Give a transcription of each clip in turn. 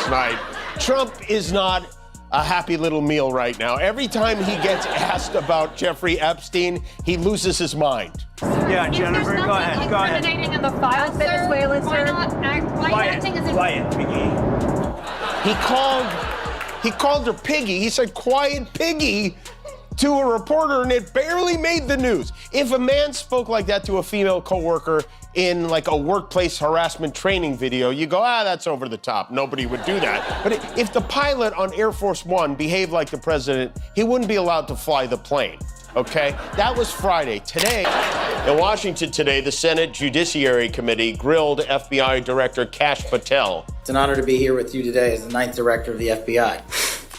last night. Trump is not a happy little meal right now. Every time he gets asked about Jeffrey Epstein, he loses his mind. Yeah, Jennifer, go ahead. Go ahead. In the files, Venezuela, sir. Quiet, Piggy. He called her Piggy. He said, "Quiet, Piggy," to a reporter, and it barely made the news. If a man spoke like that to a female coworker in like a workplace harassment training video, you go, that's over the top. Nobody would do that. But if the pilot on Air Force One behaved like the president, he wouldn't be allowed to fly the plane. Okay? That was Friday. Today, in Washington today, the Senate Judiciary Committee grilled FBI Director Kash Patel. It's an honor to be here with you today as the 9th Director of the FBI,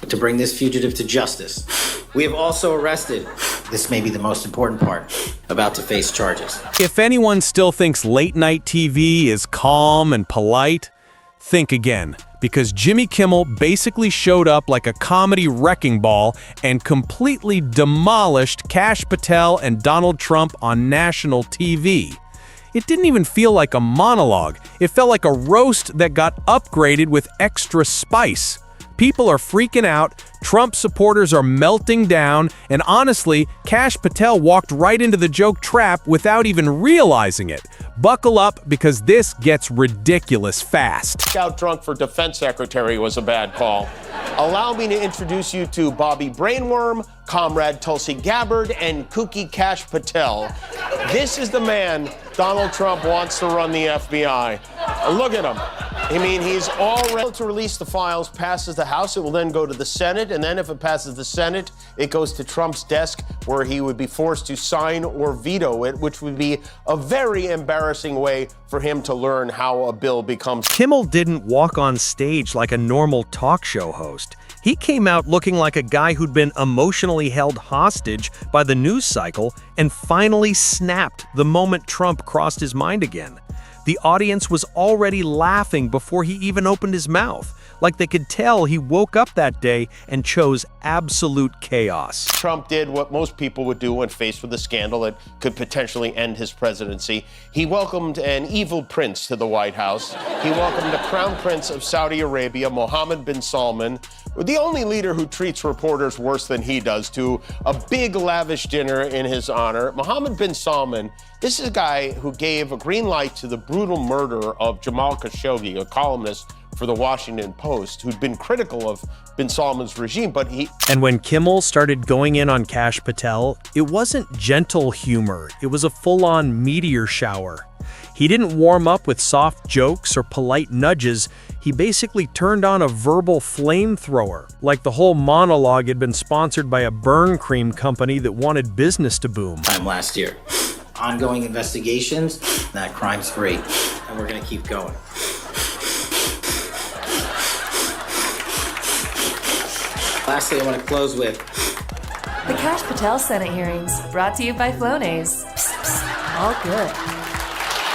to bring this fugitive to justice. We have also arrested, this may be the most important part, about to face charges. If anyone still thinks late-night TV is calm and polite, think again. Because Jimmy Kimmel basically showed up like a comedy wrecking ball and completely demolished Kash Patel and Donald Trump on national TV. It didn't even feel like a monologue. It felt like a roast that got upgraded with extra spice. People are freaking out, Trump supporters are melting down, and honestly, Kash Patel walked right into the joke trap without even realizing it. Buckle up, because this gets ridiculous fast. Out drunk for defense secretary was a bad call. Allow me to introduce you to Bobby Brainworm, Comrade Tulsi Gabbard, and Kooky Kash Patel. This is the man Donald Trump wants to run the FBI. Look at him. I mean, he's all ready to release the files, passes the House, it will then go to the Senate, and then if it passes the Senate, it goes to Trump's desk, where he would be forced to sign or veto it, which would be a very embarrassing way for him to learn how a bill becomes. Kimmel didn't walk on stage like a normal talk show host. He came out looking like a guy who'd been emotionally held hostage by the news cycle and finally snapped the moment Trump crossed his mind again. The audience was already laughing before he even opened his mouth, like they could tell he woke up that day and chose absolute chaos. Trump did what most people would do when faced with a scandal that could potentially end his presidency. He welcomed an evil prince to the White House. He welcomed the Crown Prince of Saudi Arabia, Mohammed bin Salman, the only leader who treats reporters worse than he does, to a big lavish dinner in his honor. Mohammed bin Salman, this is a guy who gave a green light to the brutal murder of Jamal Khashoggi, a columnist for the Washington Post, who'd been critical of bin Salman's regime, but he... And when Kimmel started going in on Kash Patel, it wasn't gentle humor, it was a full-on meteor shower. He didn't warm up with soft jokes or polite nudges, he basically turned on a verbal flamethrower, like the whole monologue had been sponsored by a burn cream company that wanted business to boom. Time last year. Ongoing investigations, not crime-free, and we're gonna keep going. Lastly, I want to close with the Kash Patel Senate hearings, brought to you by Flonase. Psst, psst, all good.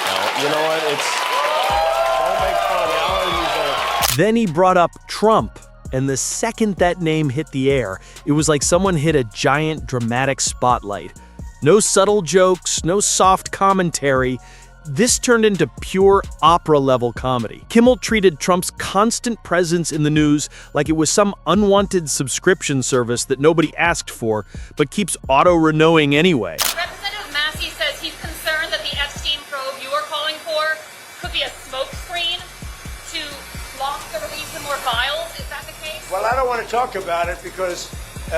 Well, you know what? Don't make fun. Allergies are... Then he brought up Trump, and the second that name hit the air, it was like someone hit a giant dramatic spotlight. No subtle jokes, no soft commentary. This turned into pure opera-level comedy. Kimmel treated Trump's constant presence in the news like it was some unwanted subscription service that nobody asked for, but keeps auto-renewing anyway. Representative Massey says he's concerned that the Epstein probe you are calling for could be a smokescreen to block the release of more files. Is that the case? Well, I don't want to talk about it because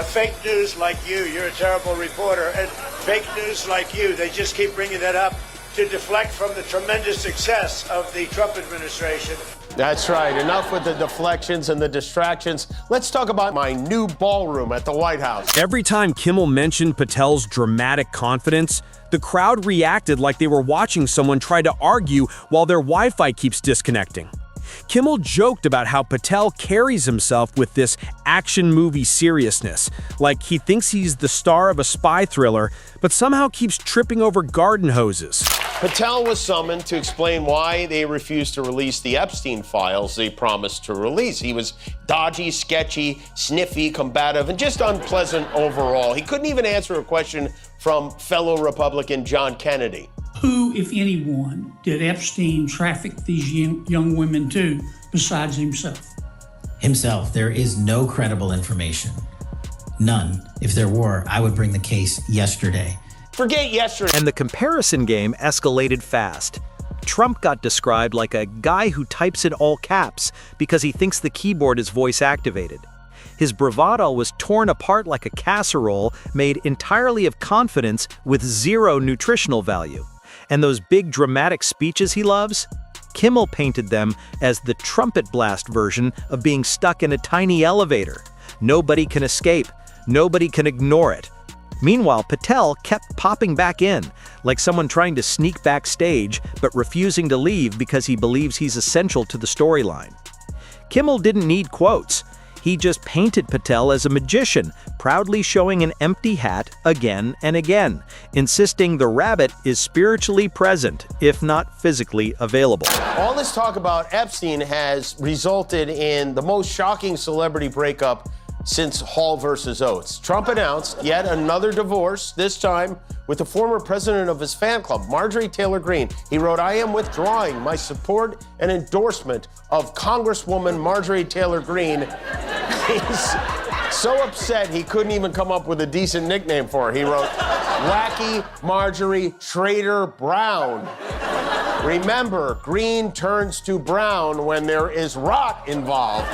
fake news like you're a terrible reporter, and fake news like you, they just keep bringing that up to deflect from the tremendous success of the Trump administration. That's right. Enough with the deflections and the distractions. Let's talk about my new ballroom at the White House. Every time Kimmel mentioned Patel's dramatic confidence, the crowd reacted like they were watching someone try to argue while their Wi-Fi keeps disconnecting. Kimmel joked about how Patel carries himself with this action movie seriousness, like he thinks he's the star of a spy thriller, but somehow keeps tripping over garden hoses. Patel was summoned to explain why they refused to release the Epstein files they promised to release. He was dodgy, sketchy, sniffy, combative, and just unpleasant overall. He couldn't even answer a question from fellow Republican John Kennedy. Who, if anyone, did Epstein traffic these young women to besides himself? himself, there is no credible information. None. If there were, I would bring the case yesterday. Forget yesterday. And the comparison game escalated fast. Trump got described like a guy who types in all caps because he thinks the keyboard is voice-activated. His bravado was torn apart like a casserole made entirely of confidence with zero nutritional value. And those big dramatic speeches he loves? Kimmel painted them as the trumpet blast version of being stuck in a tiny elevator. Nobody can escape. Nobody can ignore it. Meanwhile, Patel kept popping back in, like someone trying to sneak backstage but refusing to leave because he believes he's essential to the storyline. Kimmel didn't need quotes. He just painted Patel as a magician, proudly showing an empty hat again and again, insisting the rabbit is spiritually present, if not physically available. All this talk about Epstein has resulted in the most shocking celebrity breakup since Hall versus Oates. Trump announced yet another divorce, this time with the former president of his fan club, Marjorie Taylor Greene. He wrote, "I am withdrawing my support and endorsement of Congresswoman Marjorie Taylor Greene." He's so upset he couldn't even come up with a decent nickname for her. He wrote, "Wacky Marjorie Traitor Brown." Remember, green turns to brown when there is rot involved.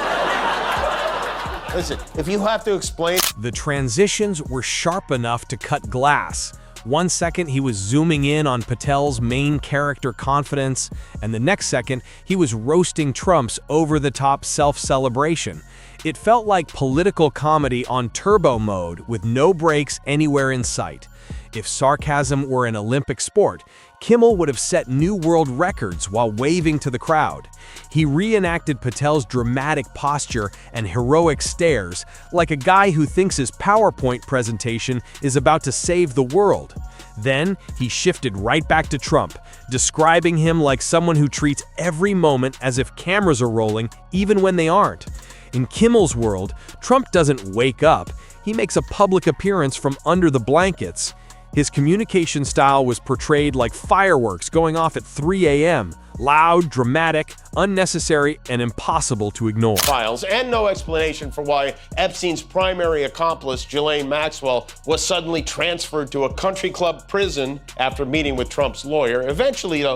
Listen, if you have to explain... The transitions were sharp enough to cut glass. 1 second, he was zooming in on Patel's main character confidence, and the next second, he was roasting Trump's over-the-top self-celebration. It felt like political comedy on turbo mode with no breaks anywhere in sight. If sarcasm were an Olympic sport, Kimmel would have set new world records while waving to the crowd. He reenacted Patel's dramatic posture and heroic stares like a guy who thinks his PowerPoint presentation is about to save the world. Then he shifted right back to Trump, describing him like someone who treats every moment as if cameras are rolling, even when they aren't. In Kimmel's world, Trump doesn't wake up, he makes a public appearance from under the blankets. His communication style was portrayed like fireworks going off at 3 a.m., loud, dramatic, unnecessary, and impossible to ignore. Files, and no explanation for why Epstein's primary accomplice, Ghislaine Maxwell, was suddenly transferred to a country club prison after meeting with Trump's lawyer. Eventually,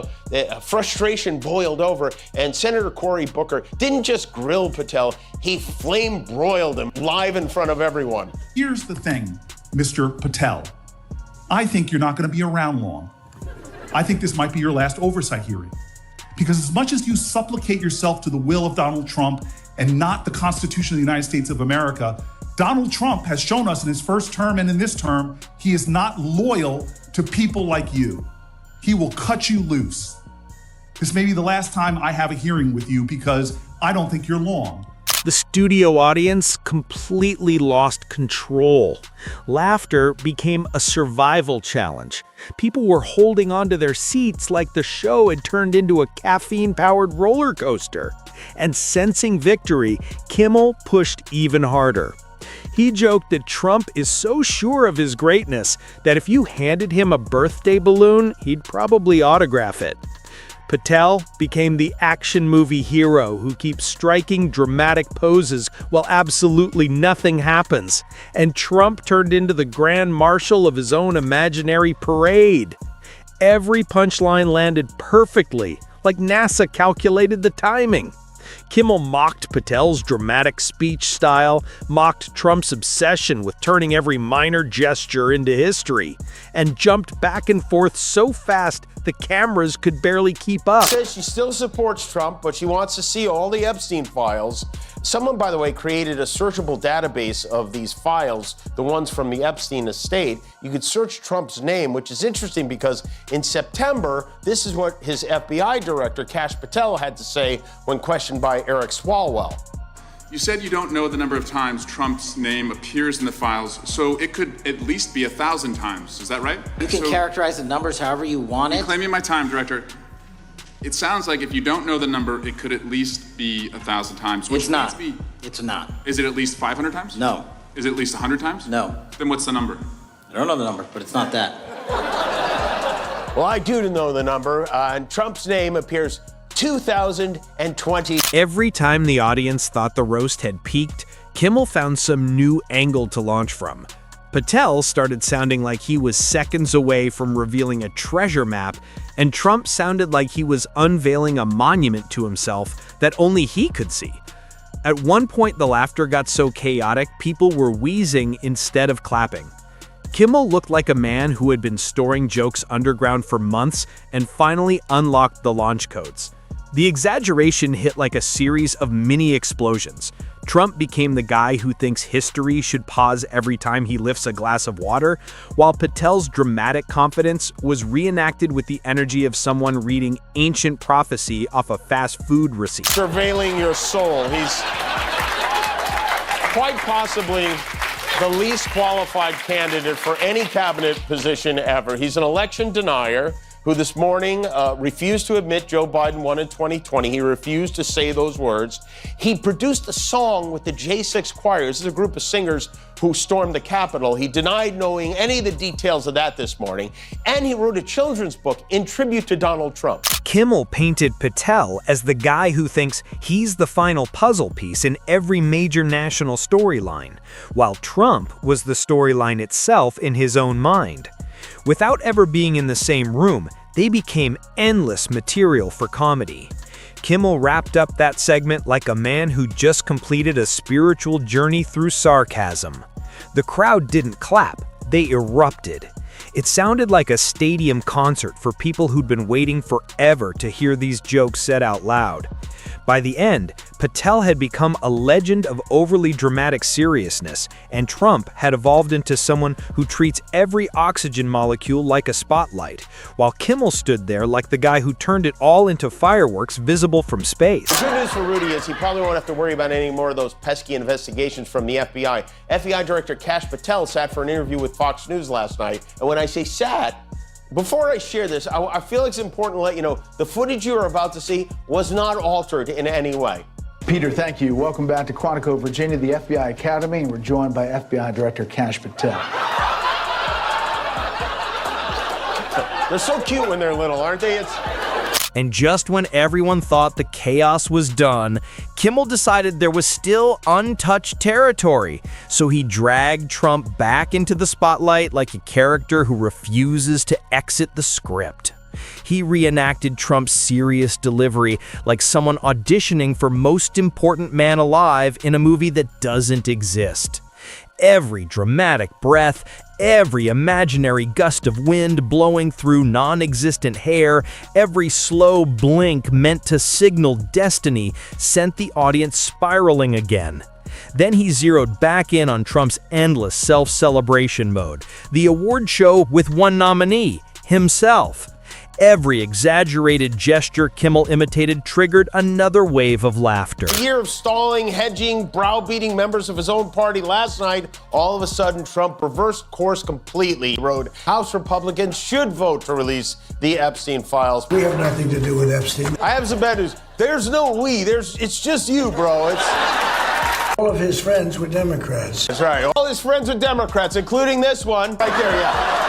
frustration boiled over, and Senator Cory Booker didn't just grill Patel, he flame-broiled him live in front of everyone. Here's the thing, Mr. Patel. I think you're not going to be around long. I think this might be your last oversight hearing. Because as much as you supplicate yourself to the will of Donald Trump and not the Constitution of the United States of America, Donald Trump has shown us in his first term and in this term, he is not loyal to people like you. He will cut you loose. This may be the last time I have a hearing with you because I don't think you're long. The studio audience completely lost control. Laughter became a survival challenge. People were holding onto their seats like the show had turned into a caffeine-powered roller coaster. And sensing victory, Kimmel pushed even harder. He joked that Trump is so sure of his greatness that if you handed him a birthday balloon, he'd probably autograph it. Patel became the action movie hero who keeps striking dramatic poses while absolutely nothing happens. And Trump turned into the grand marshal of his own imaginary parade. Every punchline landed perfectly, like NASA calculated the timing. Kimmel mocked Patel's dramatic speech style, mocked Trump's obsession with turning every minor gesture into history, and jumped back and forth so fast the cameras could barely keep up. She says she still supports Trump, but she wants to see all the Epstein files. Someone, by the way, created a searchable database of these files, the ones from the Epstein estate. You could search Trump's name, which is interesting because in September, this is what his FBI director, Kash Patel, had to say when questioned by Eric Swalwell. You said you don't know the number of times Trump's name appears in the files, so it could at least be 1,000 times. Is that right? You can characterize the numbers however you want it. Claiming my time, Director. It sounds like if you don't know the number, it could at least be 1,000 times. It's not. It's not. Is it at least 500 times? No. Is it at least 100 times? No. Then what's the number? I don't know the number, but it's not that. Well, I do know the number, and Trump's name appears 2020. Every time the audience thought the roast had peaked, Kimmel found some new angle to launch from. Patel started sounding like he was seconds away from revealing a treasure map, and Trump sounded like he was unveiling a monument to himself that only he could see. At one point, the laughter got so chaotic, people were wheezing instead of clapping. Kimmel looked like a man who had been storing jokes underground for months and finally unlocked the launch codes. The exaggeration hit like a series of mini explosions. Trump became the guy who thinks history should pause every time he lifts a glass of water, while Patel's dramatic confidence was reenacted with the energy of someone reading ancient prophecy off a fast food receipt. Surveilling your soul. He's quite possibly the least qualified candidate for any cabinet position ever. He's an election denier who this morning refused to admit Joe Biden won in 2020. He refused to say those words. He produced a song with the J6 Choir. This is a group of singers who stormed the Capitol. He denied knowing any of the details of that this morning. And he wrote a children's book in tribute to Donald Trump. Kimmel painted Patel as the guy who thinks he's the final puzzle piece in every major national storyline, while Trump was the storyline itself in his own mind. Without ever being in the same room, they became endless material for comedy. Kimmel wrapped up that segment like a man who just completed a spiritual journey through sarcasm. The crowd didn't clap, they erupted. It sounded like a stadium concert for people who'd been waiting forever to hear these jokes said out loud. By the end, Patel had become a legend of overly dramatic seriousness, and Trump had evolved into someone who treats every oxygen molecule like a spotlight, while Kimmel stood there like the guy who turned it all into fireworks visible from space. The good news for Rudy is he probably won't have to worry about any more of those pesky investigations from the FBI. FBI Director Kash Patel sat for an interview with Fox News last night, and when I say sat, before I share this, I feel it's important to let you know the footage you are about to see was not altered in any way. Peter, thank you. Welcome back to Quantico, Virginia, the FBI Academy, and we're joined by FBI Director Kash Patel. They're so cute when they're little, aren't they? And just when everyone thought the chaos was done, Kimmel decided there was still untouched territory. So he dragged Trump back into the spotlight like a character who refuses to exit the script. He reenacted Trump's serious delivery like someone auditioning for Most Important Man Alive in a movie that doesn't exist. Every dramatic breath, every imaginary gust of wind blowing through non-existent hair, every slow blink meant to signal destiny sent the audience spiraling again. Then he zeroed back in on Trump's endless self-celebration mode, the award show with one nominee, himself. Every exaggerated gesture Kimmel imitated triggered another wave of laughter. A year of stalling, hedging, browbeating members of his own party last night, all of a sudden Trump reversed course completely. He wrote, House Republicans should vote to release the Epstein files. We have nothing to do with Epstein. I have some bad news. There's no we, it's just you, bro. All of his friends were Democrats. That's right. All his friends are Democrats, including this one right there, yeah.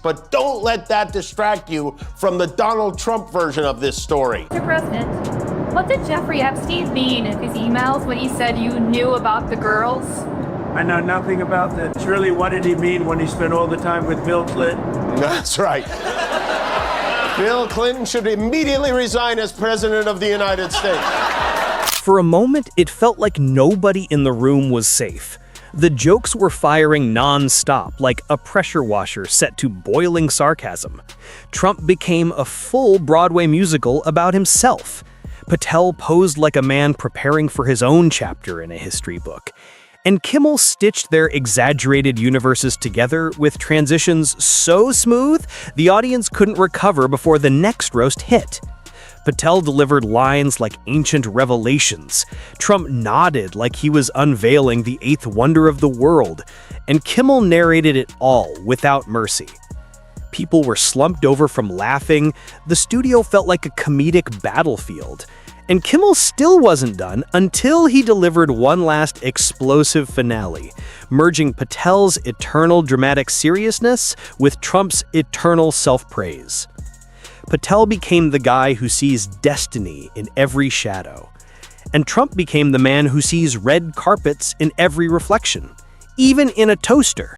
But don't let that distract you from the Donald Trump version of this story. Mr. President, what did Jeffrey Epstein mean in his emails when he said you knew about the girls? I know nothing about that. Really, what did he mean when he spent all the time with Bill Clinton? That's right. Bill Clinton should immediately resign as President of the United States. For a moment, it felt like nobody in the room was safe. The jokes were firing non-stop, like a pressure washer set to boiling sarcasm. Trump became a full Broadway musical about himself. Patel posed like a man preparing for his own chapter in a history book. And Kimmel stitched their exaggerated universes together with transitions so smooth, the audience couldn't recover before the next roast hit. Patel delivered lines like ancient revelations. Trump nodded like he was unveiling the eighth wonder of the world. And Kimmel narrated it all without mercy. People were slumped over from laughing. The studio felt like a comedic battlefield. And Kimmel still wasn't done until he delivered one last explosive finale, merging Patel's eternal dramatic seriousness with Trump's eternal self-praise. Patel became the guy who sees destiny in every shadow. And Trump became the man who sees red carpets in every reflection, even in a toaster.